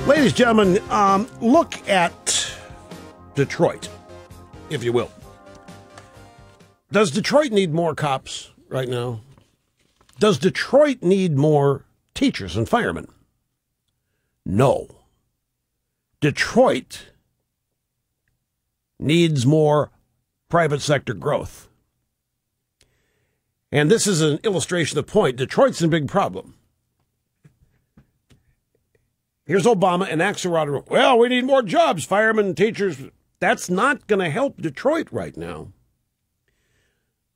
Ladies and gentlemen, look at Detroit, if you will. Does Detroit need more cops right now? Does Detroit need more teachers and firemen? No. Detroit needs more private sector growth. And this is an illustration of the point. Detroit's a big problem. Here's Obama and Axelrod. Well, we need more jobs, firemen, teachers. That's not going to help Detroit right now.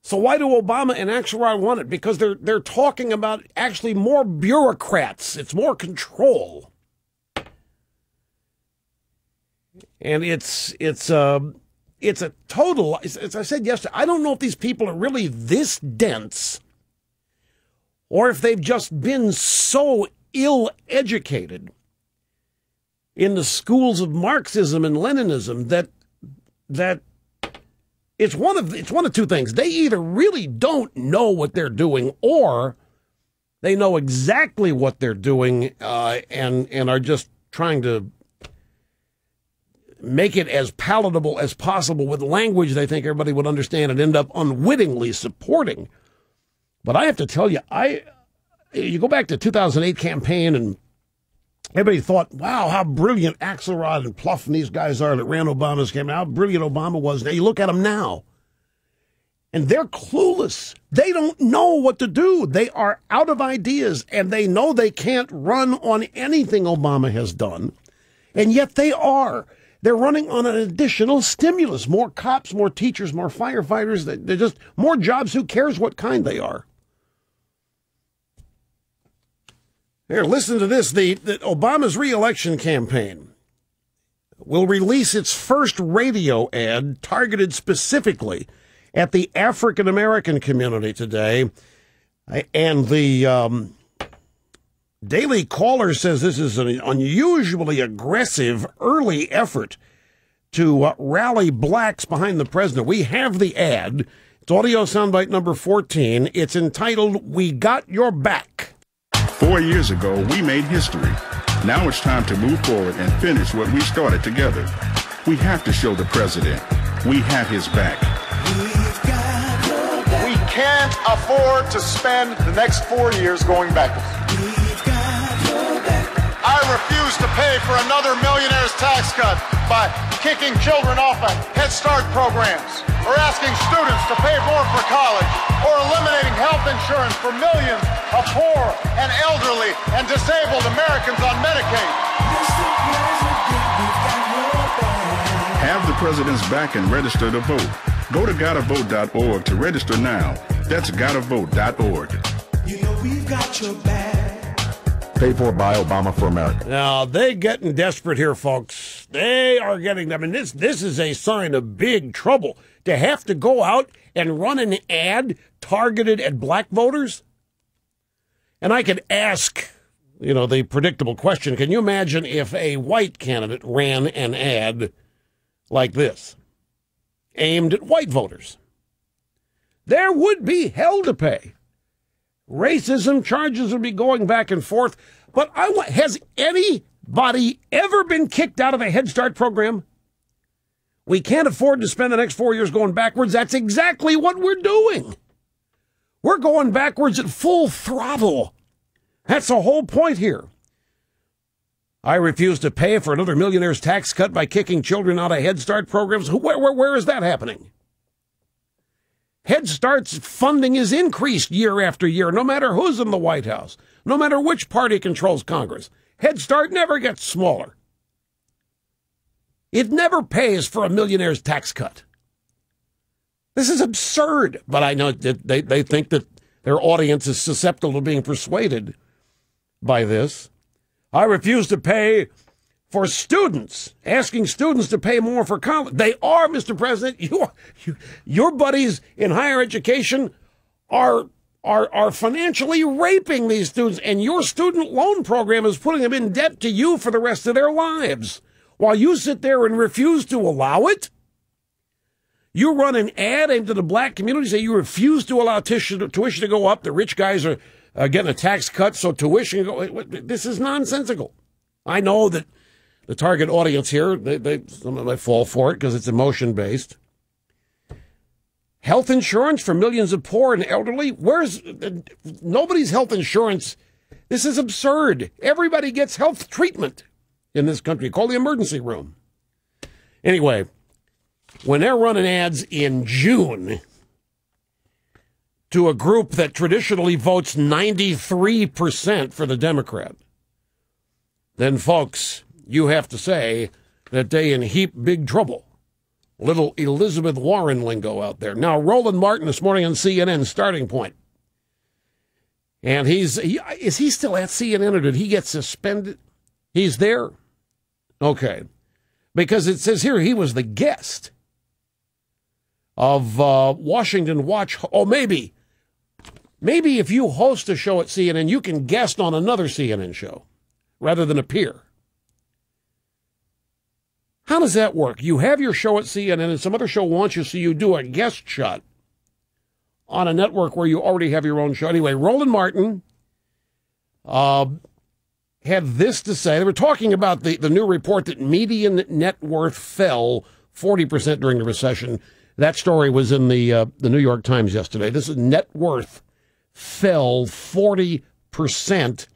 So why do Obama and Axelrod want it? Because they're talking about actually more bureaucrats. It's more control. And it's a total, as I said yesterday, I don't know if these people are really this dense or if they've just been so ill-educated in the schools of Marxism and Leninism that it's one of two things. They either really don't know what they're doing, or they know exactly what they're doing and are just trying to make it as palatable as possible with language they think everybody would understand and end up unwittingly supporting. But I have to tell you, you go back to 2008 campaign and everybody thought, wow, how brilliant Axelrod and Pluff and these guys are that ran Obama's campaign, how brilliant Obama was. Now you look at them now, and they're clueless. They don't know what to do. They are out of ideas, and they know they can't run on anything Obama has done, and yet they are. They're running on an additional stimulus, more cops, more teachers, more firefighters. They're just more jobs. Who cares what kind they are? Here, listen to this. The Obama's re-election campaign will release its first radio ad targeted specifically at the African-American community today. And the Daily Caller says this is an unusually aggressive early effort to rally blacks behind the president. We have the ad. It's audio soundbite number 14. It's entitled, "We Got Your Back." 4 years ago, we made history. Now it's time to move forward and finish what we started together. We have to show the president we have his back. We can't afford to spend the next 4 years going backwards. I refuse to pay for another millionaire's tax cut by kicking children off of Head Start programs, or asking students to pay more for college, or eliminating health insurance for millions of poor and elderly and disabled Americans on Medicaid. Have the president's back and register to vote. Go to gottavote.org to register now. That's gottavote.org. You know we've got your back. Paid for by Obama for America. Now, they're getting desperate here, folks. They are getting, this is a sign of big trouble. To have to go out and run an ad targeted at black voters? And I could ask, the predictable question, can you imagine if a white candidate ran an ad like this, aimed at white voters? There would be hell to pay. Racism charges would be going back and forth. But has anybody ever been kicked out of a Head Start program? We can't afford to spend the next 4 years going backwards. That's exactly what we're doing. We're going backwards at full throttle. That's the whole point here. I refuse to pay for another millionaire's tax cut by kicking children out of Head Start programs. Where is that happening? Head Start's funding is increased year after year, no matter who's in the White House, no matter which party controls Congress. Head Start never gets smaller. It never pays for a millionaire's tax cut. This is absurd, but I know that they think that their audience is susceptible to being persuaded by this. I refuse to pay for students, asking students to pay more for college. They are, Mr. President, your buddies in higher education are financially raping these students, and your student loan program is putting them in debt to you for the rest of their lives. while you sit there and refuse to allow it. You run an ad into the black community, say you refuse to allow tuition to go up. The rich guys are getting a tax cut, so tuition go. This is nonsensical. I know that the target audience here, some of them fall for it because it's emotion-based. Health insurance for millions of poor and elderly? Nobody's health insurance? This is absurd. Everybody gets health treatment in this country. Call the emergency room. Anyway, when they're running ads in June to a group that traditionally votes 93% for the Democrat, then, folks, you have to say that they in heap big trouble. Little Elizabeth Warren lingo out there. Now, Roland Martin this morning on CNN, Starting Point. And is he still at CNN or did he get suspended? He's there? Okay. Because it says here he was the guest of Washington Watch. Oh, maybe if you host a show at CNN, you can guest on another CNN show rather than appear. How does that work? You have your show at CNN and some other show wants you, so you do a guest shot on a network where you already have your own show. Anyway, Roland Martin had this to say. They were talking about the new report that median net worth fell 40% during the recession. That story was in the New York Times yesterday. This is net worth fell 40%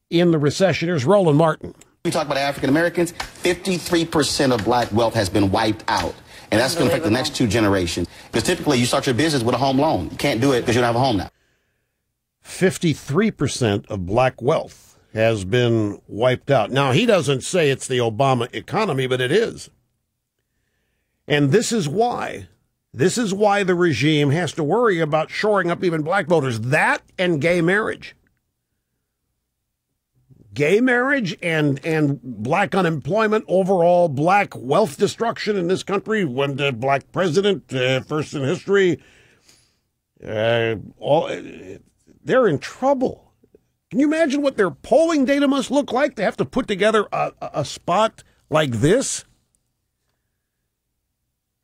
in the recession. Here's Roland Martin. We talk about African Americans, 53% of black wealth has been wiped out. And that's going to affect the next two generations. Because typically you start your business with a home loan. You can't do it because you don't have a home now. 53% of black wealth has been wiped out. Now, he doesn't say it's the Obama economy, but it is. And this is why the regime has to worry about shoring up even black voters. That and gay marriage. Gay marriage and black unemployment, overall black wealth destruction in this country. When the black president, first in history, they're in trouble. Can you imagine what their polling data must look like? They have to put together a spot like this.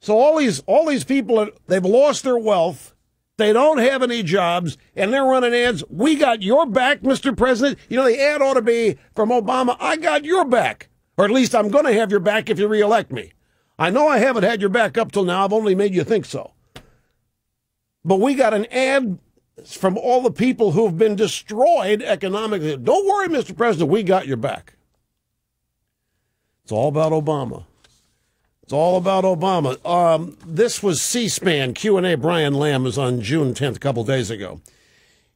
So all these people, they've lost their wealth. They don't have any jobs, and they're running ads. We got your back, Mr. President. You know, the ad ought to be from Obama, I got your back. Or at least I'm going to have your back if you reelect me. I know I haven't had your back up till now. I've only made you think so. But we got an ad from all the people who have been destroyed economically. Don't worry, Mr. President, we got your back. It's all about Obama. It's all about Obama. This was C-SPAN Q&A. Brian Lamb was on June 10th, a couple days ago.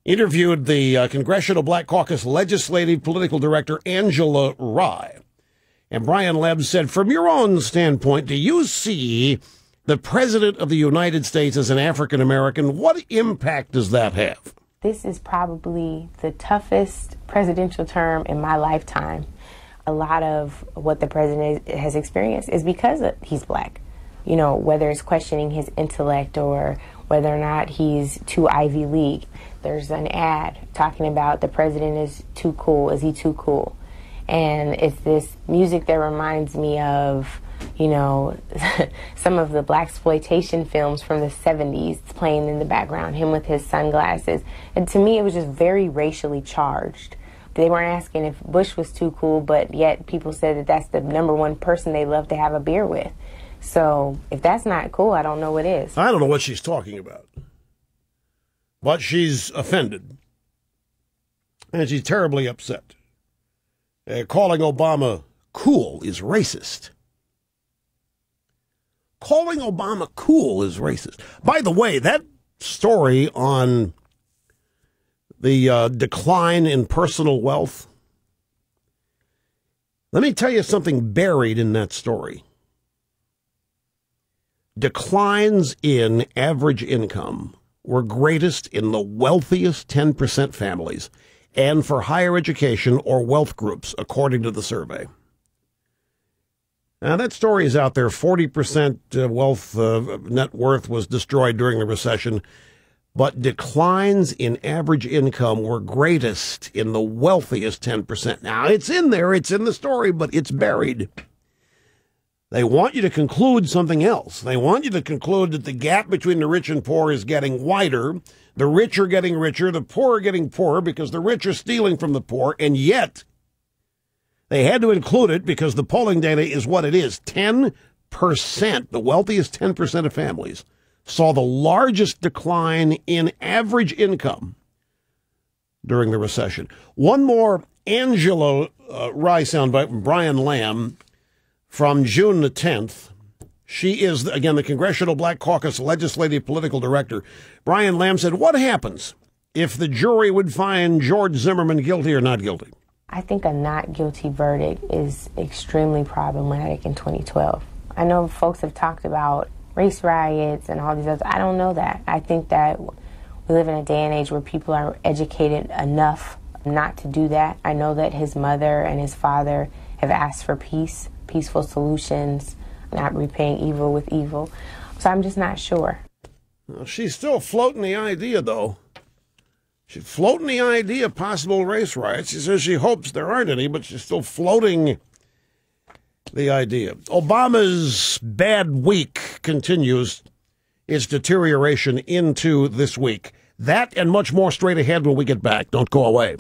Interviewed the Congressional Black Caucus Legislative Political Director, Angela Rye. And Brian Lamb said, from your own standpoint, do you see the President of the United States as an African-American? What impact does that have? This is probably the toughest presidential term in my lifetime. A lot of what the president has experienced is because he's black. You know, whether it's questioning his intellect or whether or not he's too Ivy League. There's an ad talking about the president is too cool. Is he too cool? And it's this music that reminds me of, you know, some of the blaxploitation films from the 70s playing in the background, him with his sunglasses. And to me, it was just very racially charged. They weren't asking if Bush was too cool, but yet people said that that's the number one person they love to have a beer with. So if that's not cool, I don't know what is. I don't know what she's talking about. But she's offended. And she's terribly upset. Calling Obama cool is racist. Calling Obama cool is racist. By the way, that story on the decline in personal wealth, let me tell you something buried in that story. Declines in average income were greatest in the wealthiest 10% families and for higher education or wealth groups, according to the survey. Now, that story is out there. 40% wealth net worth was destroyed during the recession, but declines in average income were greatest in the wealthiest 10%. Now, it's in there, it's in the story, but it's buried. They want you to conclude something else. They want you to conclude that the gap between the rich and poor is getting wider, the rich are getting richer, the poor are getting poorer because the rich are stealing from the poor, and yet they had to include it because the polling data is what it is. 10%, the wealthiest 10% of families, saw the largest decline in average income during the recession. One more Angela Rye soundbite from Brian Lamb from June the 10th. She is, again, the Congressional Black Caucus Legislative Political Director. Brian Lamb said, what happens if the jury would find George Zimmerman guilty or not guilty? I think a not guilty verdict is extremely problematic in 2012. I know folks have talked about race riots and all these others. I don't know that. I think that we live in a day and age where people are educated enough not to do that. I know that his mother and his father have asked for peace, peaceful solutions, not repaying evil with evil. So I'm just not sure. Well, she's still floating the idea, though. She's floating the idea of possible race riots. She says she hopes there aren't any, but she's still floating the idea. Obama's bad week continues its deterioration into this week. That and much more straight ahead when we get back. Don't go away.